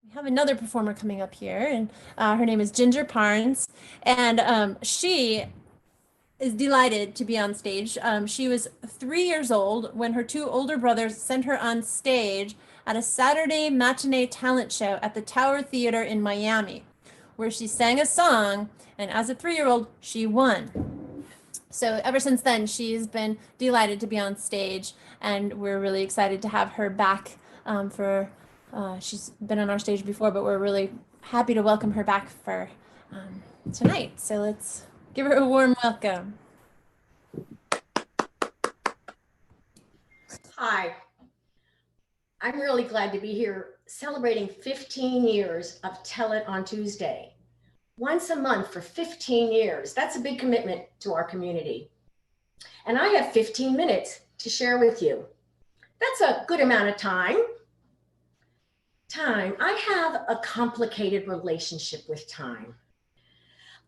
We have another performer coming up here, and her name is Ginger Parnes, and she is delighted to be on stage. She was 3 years old when her two older brothers sent her on stage at a Saturday matinee talent show at the Tower Theater in Miami, where she sang a song, and as a 3-year old, she won. So ever since then, she's been delighted to be on stage, and we're really excited to have her back for. She's been on our stage before, but we're really happy to welcome her back for tonight. So let's give her a warm welcome. Hi, I'm really glad to be here celebrating 15 years of Tell It on Tuesday. Once a month for 15 years. That's a big commitment to our community. And I have 15 minutes to share with you. That's a good amount of time. I have a complicated relationship with time.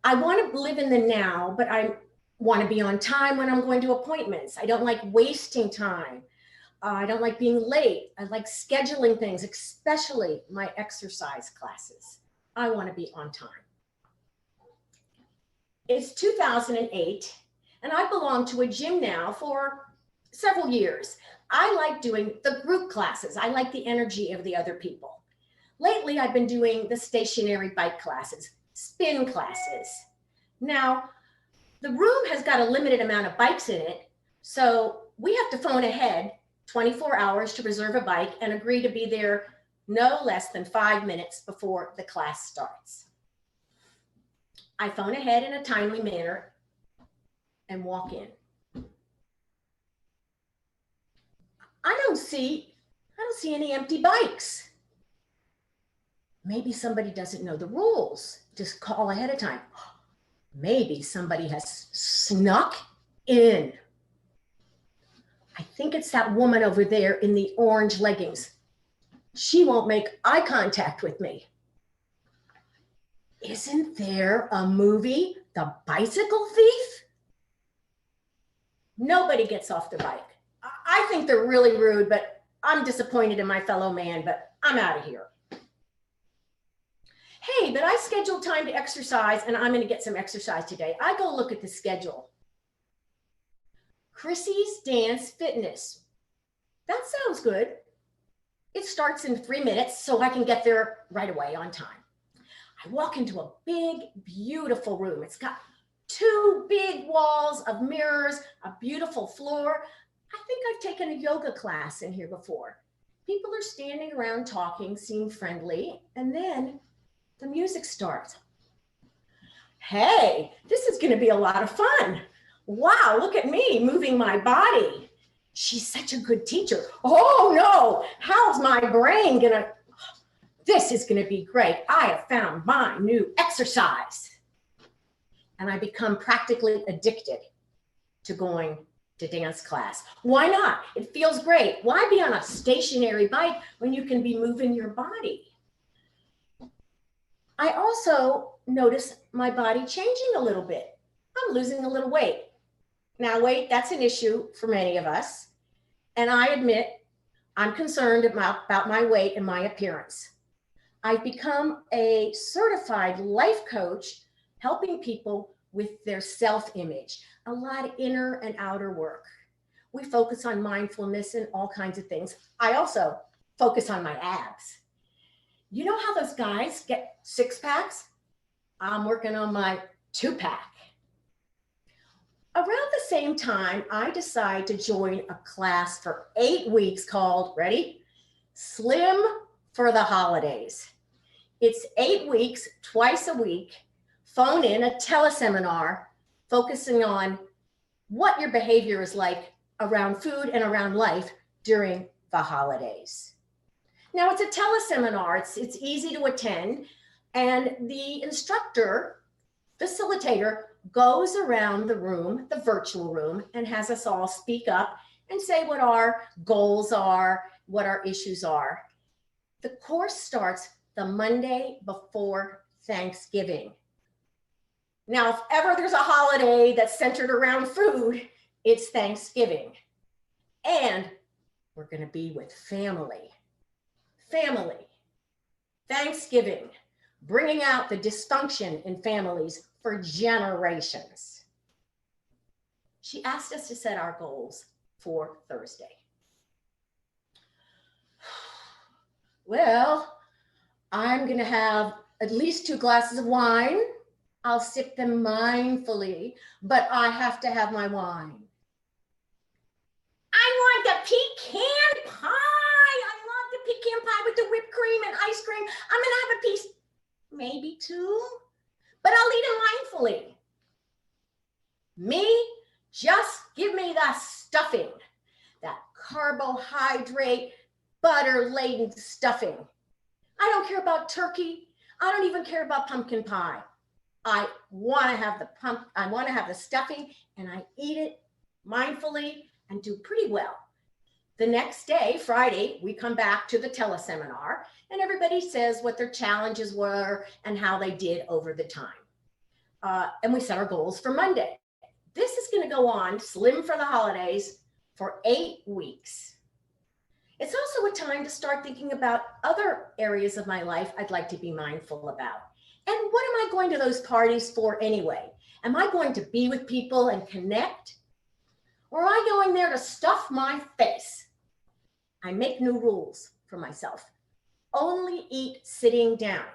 I want to live in the now, but I want to be on time when I'm going to appointments. I don't like wasting time. I don't like being late. I like scheduling things, especially my exercise classes. I want to be on time. It's 2008, and I belong to a gym now for several years. I like doing the group classes. I like the energy of the other people. Lately, I've been doing the stationary bike classes, spin classes. Now, the room has got a limited amount of bikes in it, so we have to phone ahead 24 hours to reserve a bike and agree to be there no less than 5 minutes before the class starts. I phone ahead in a timely manner and walk in. I don't see any empty bikes. Maybe somebody doesn't know the rules. Just call ahead of time. Maybe somebody has snuck in. I think it's that woman over there in the orange leggings. She won't make eye contact with me. Isn't there a movie, The Bicycle Thief? Nobody gets off the bike. I think they're really rude, but I'm disappointed in my fellow man, but I'm out of here. Hey, but I scheduled time to exercise and I'm gonna get some exercise today. I go look at the schedule. Chrissy's Dance Fitness. That sounds good. It starts in 3 minutes, so I can get there right away on time. I walk into a big, beautiful room. It's got 2 big walls of mirrors, a beautiful floor. I think I've taken a yoga class in here before. People are standing around talking, seem friendly, and then the music starts. Hey, this is gonna be a lot of fun. Wow, look at me moving my body. She's such a good teacher. Oh no, how's my brain gonna? This is gonna be great. I have found my new exercise. And I become practically addicted to going to dance class. Why not? It feels great. Why be on a stationary bike when you can be moving your body? I also notice my body changing a little bit. I'm losing a little weight. Now, weight, that's an issue for many of us. And I admit I'm concerned about my weight and my appearance. I've become a certified life coach, helping people with their self-image, a lot of inner and outer work. We focus on mindfulness and all kinds of things. I also focus on my abs. You know how those guys get 6-packs? I'm working on my 2-pack. Around the same time, I decide to join a class for 8 weeks called, ready? Slim for the Holidays. It's 8 weeks, twice a week, phone in a teleseminar focusing on what your behavior is like around food and around life during the holidays. Now, it's a teleseminar. It's easy to attend, and the instructor, facilitator, goes around the room, the virtual room, and has us all speak up and say what our goals are, what our issues are. The course starts the Monday before Thanksgiving. Now, if ever there's a holiday that's centered around food, it's Thanksgiving. And we're going to be with family. Family. Thanksgiving. Thanksgiving, bringing out the dysfunction in families for generations. She asked us to set our goals for Thursday. Well, I'm going to have at least 2 glasses of wine. I'll sip them mindfully, but I have to have my wine. I want the pecan pie. I love the pecan pie with the whipped cream and ice cream. I'm going to have a piece, maybe 2, but I'll eat it mindfully. Me, just give me the stuffing, that carbohydrate, butter-laden stuffing. I don't care about turkey. I don't even care about pumpkin pie. I want to have the stuffing, and I eat it mindfully and do pretty well. The next day, Friday, we come back to the teleseminar, and everybody says what their challenges were and how they did over the time. And we set our goals for Monday. This is going to go on, slim for the holidays, for 8 weeks. It's also a time to start thinking about other areas of my life I'd like to be mindful about. And what am I going to those parties for anyway? Am I going to be with people and connect? Or am I going there to stuff my face? I make new rules for myself. Only eat sitting down.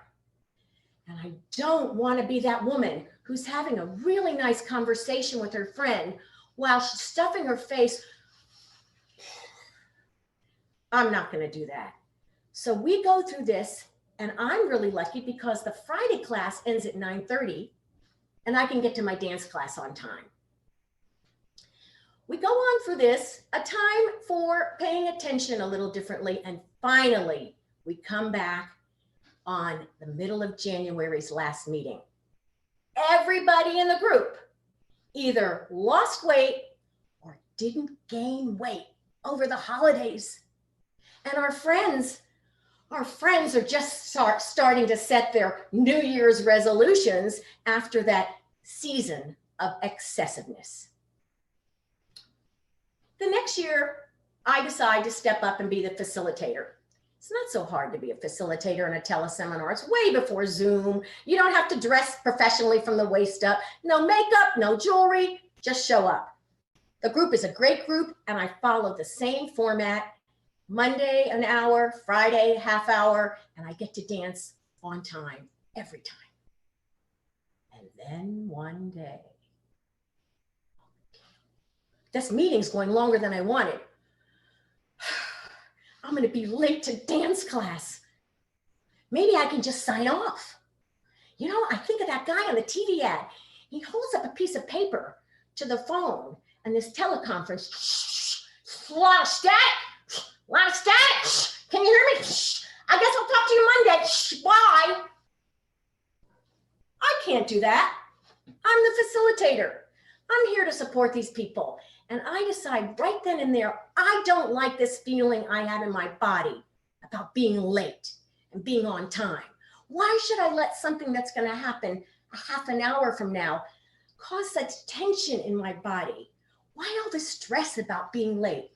And I don't want to be that woman who's having a really nice conversation with her friend while she's stuffing her face. I'm not going to do that. So we go through this, and I'm really lucky because the Friday class ends at 9:30, and I can get to my dance class on time. We go on for this, a time for paying attention a little differently, and finally, we come back on the middle of January's last meeting. Everybody in the group either lost weight or didn't gain weight over the holidays. And our friends are just starting to set their New Year's resolutions after that season of excessiveness. The next year, I decide to step up and be the facilitator. It's not so hard to be a facilitator in a teleseminar. It's way before Zoom. You don't have to dress professionally from the waist up. No makeup, no jewelry, just show up. The group is a great group, and I follow the same format. Monday, an hour, Friday, half hour, and I get to dance on time every time. And then one day, this meeting's going longer than I wanted. I'm going to be late to dance class. Maybe I can just sign off. You know, I think of that guy on the TV ad. He holds up a piece of paper to the phone and this teleconference. A lot of static. Can you hear me? I guess I'll talk to you Monday. Bye. I can't do that. I'm the facilitator. I'm here to support these people. And I decide right then and there, I don't like this feeling I have in my body about being late and being on time. Why should I let something that's going to happen a half an hour from now cause such tension in my body? Why all this stress about being late?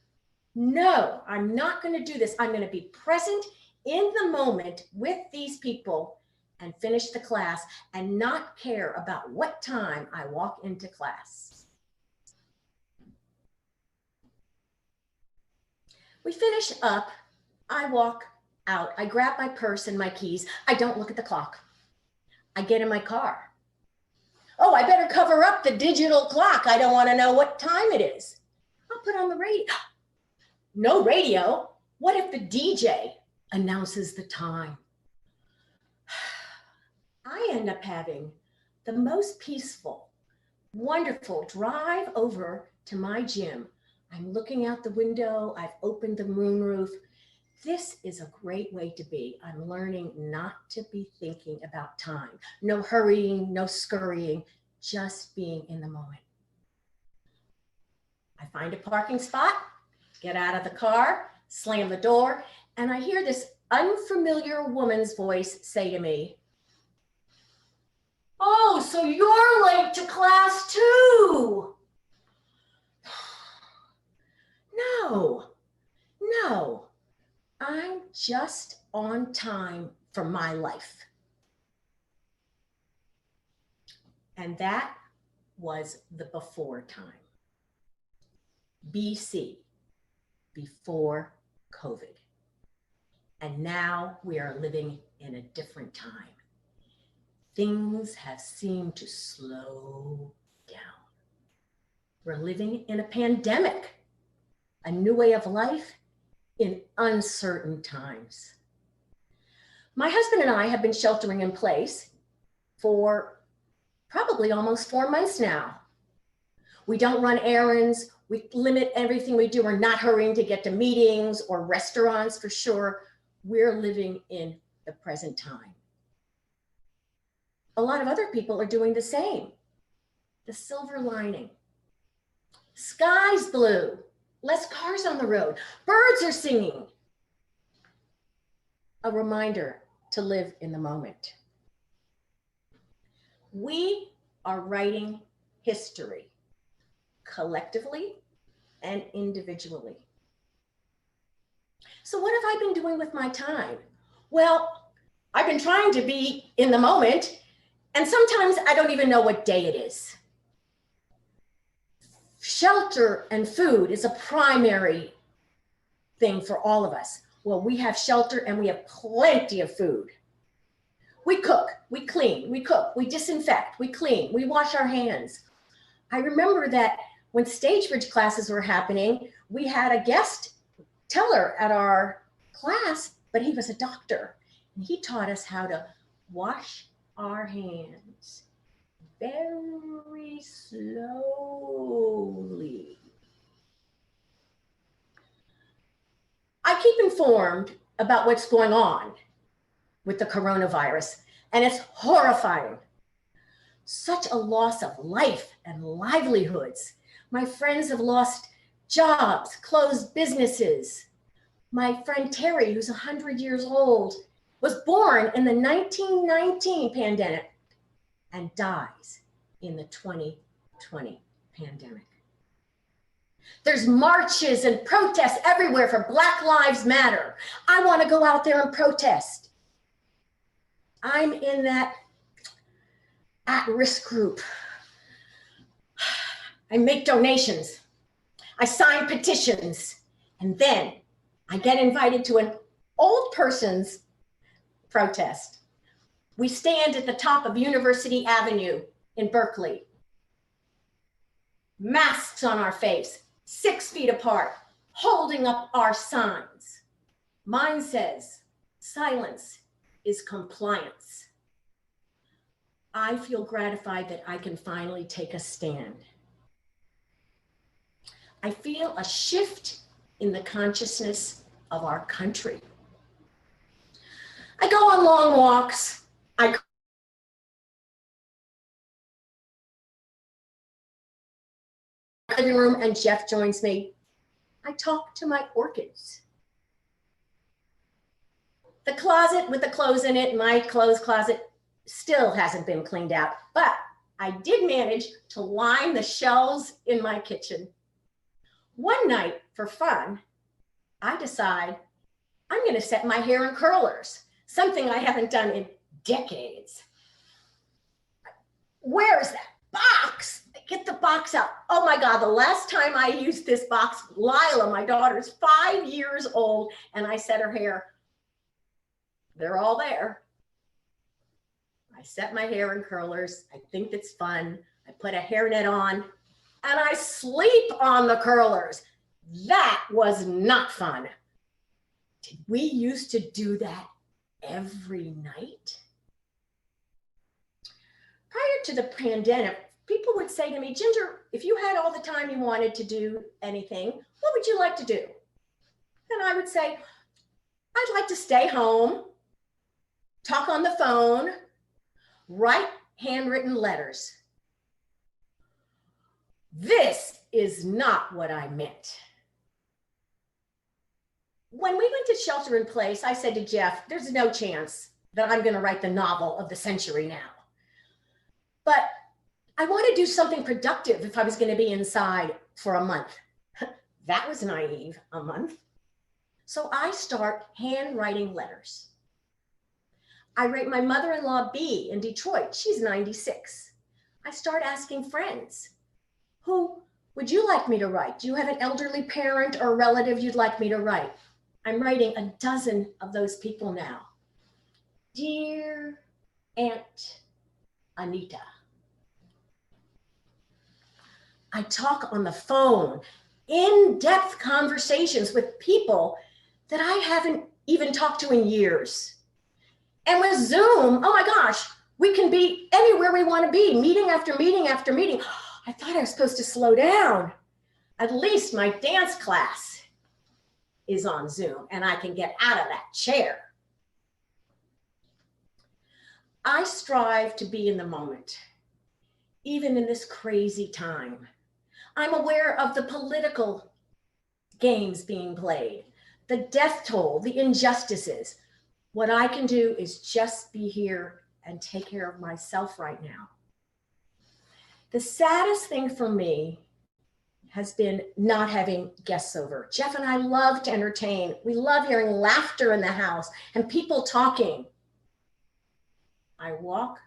No, I'm not going to do this. I'm going to be present in the moment with these people and finish the class and not care about what time I walk into class. We finish up, I walk out, I grab my purse and my keys. I don't look at the clock. I get in my car. Oh, I better cover up the digital clock. I don't want to know what time it is. I'll put on the radio. No radio. What if the DJ announces the time? I end up having the most peaceful, wonderful drive over to my gym. I'm looking out the window. I've opened the moonroof. This is a great way to be. I'm learning not to be thinking about time. No hurrying, no scurrying, just being in the moment. I find a parking spot, get out of the car, slam the door, and I hear this unfamiliar woman's voice say to me, "Oh, so you're late to class too." No, I'm just on time for my life. And that was the before time. BC, before COVID. And now we are living in a different time. Things have seemed to slow down. We're living in a pandemic, a new way of life in uncertain times. My husband and I have been sheltering in place for probably almost 4 months now. We don't run errands. We limit everything we do. We're not hurrying to get to meetings or restaurants for sure. We're living in the present time. A lot of other people are doing the same. The silver lining. Sky's blue, less cars on the road, birds are singing. A reminder to live in the moment. We are writing history, collectively and individually. So what have I been doing with my time? Well, I've been trying to be in the moment, and sometimes I don't even know what day it is. Shelter and food is a primary thing for all of us. Well, we have shelter and we have plenty of food. We cook, we clean, we cook, we disinfect, we clean, we wash our hands. I remember that when stage bridge classes were happening, we had a guest teller at our class, but he was a doctor. And he taught us how to wash our hands very slowly. I keep informed about what's going on with the coronavirus, and it's horrifying. Such a loss of life and livelihoods. My friends have lost jobs, closed businesses. My friend Terry, who's 100 years old, was born in the 1919 pandemic and dies in the 2020 pandemic. There's marches and protests everywhere for Black Lives Matter. I want to go out there and protest. I'm in that at-risk group. I make donations. I sign petitions. And then I get invited to an old person's protest. We stand at the top of University Avenue in Berkeley. Masks on our face, 6 feet apart, holding up our signs. Mine says, silence is compliance. I feel gratified that I can finally take a stand. I feel a shift in the consciousness of our country. I go on long walks. I living room and Jeff joins me. I talk to my orchids. The closet with the clothes in it, my clothes closet, still hasn't been cleaned out, but I did manage to line the shelves in my kitchen. One night for fun, I decide I'm going to set my hair in curlers, something I haven't done in decades. Where is that box? Get the box out. Oh my God, the last time I used this box, Lila, my daughter's 5 years old, and I set her hair. They're all there. I set my hair in curlers. I think it's fun. I put a hairnet on and I sleep on the curlers. That was not fun. Did we used to do that every night? Prior to the pandemic, people would say to me, Ginger, if you had all the time you wanted to do anything, what would you like to do? And I would say, I'd like to stay home, talk on the phone, write handwritten letters. This is not what I meant. When we went to shelter in place, I said to Jeff, there's no chance that I'm going to write the novel of the century now. But I want to do something productive if I was going to be inside for a month. That was naive, a month. So I start handwriting letters. I rate my mother-in-law B in Detroit. She's 96. I start asking friends, who would you like me to write? Do you have an elderly parent or relative you'd like me to write? I'm writing a dozen of those people now. Dear Aunt Anita. I talk on the phone, in-depth conversations with people that I haven't even talked to in years. And with Zoom, oh my gosh, we can be anywhere we want to be, meeting after meeting after meeting. I thought I was supposed to slow down. At least my dance class is on Zoom and I can get out of that chair. I strive to be in the moment, even in this crazy time. I'm aware of the political games being played, the death toll, the injustices. What I can do is just be here and take care of myself right now. The saddest thing for me has been not having guests over. Jeff and I love to entertain. We love hearing laughter in the house and people talking. I walk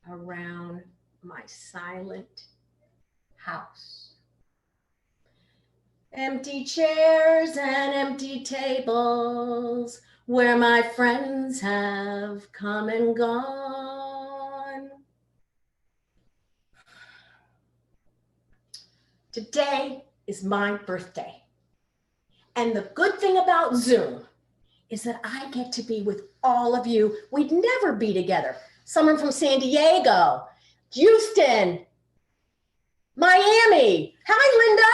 around my silent house. Empty chairs and empty tables where my friends have come and gone. Today is my birthday. And the good thing about Zoom is that I get to be with all of you. We'd never be together. Someone from San Diego, Houston, Miami. Hi, Linda.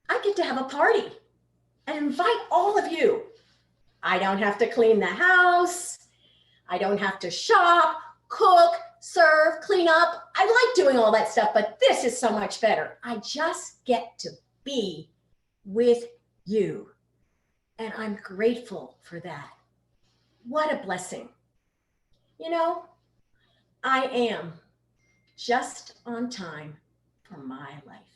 I get to have a party and invite all of you. I don't have to clean the house. I don't have to shop, cook, serve, clean up. I like doing all that stuff, but this is so much better. I just get to be with you. And I'm grateful for that. What a blessing. You know, I am just on time for my life.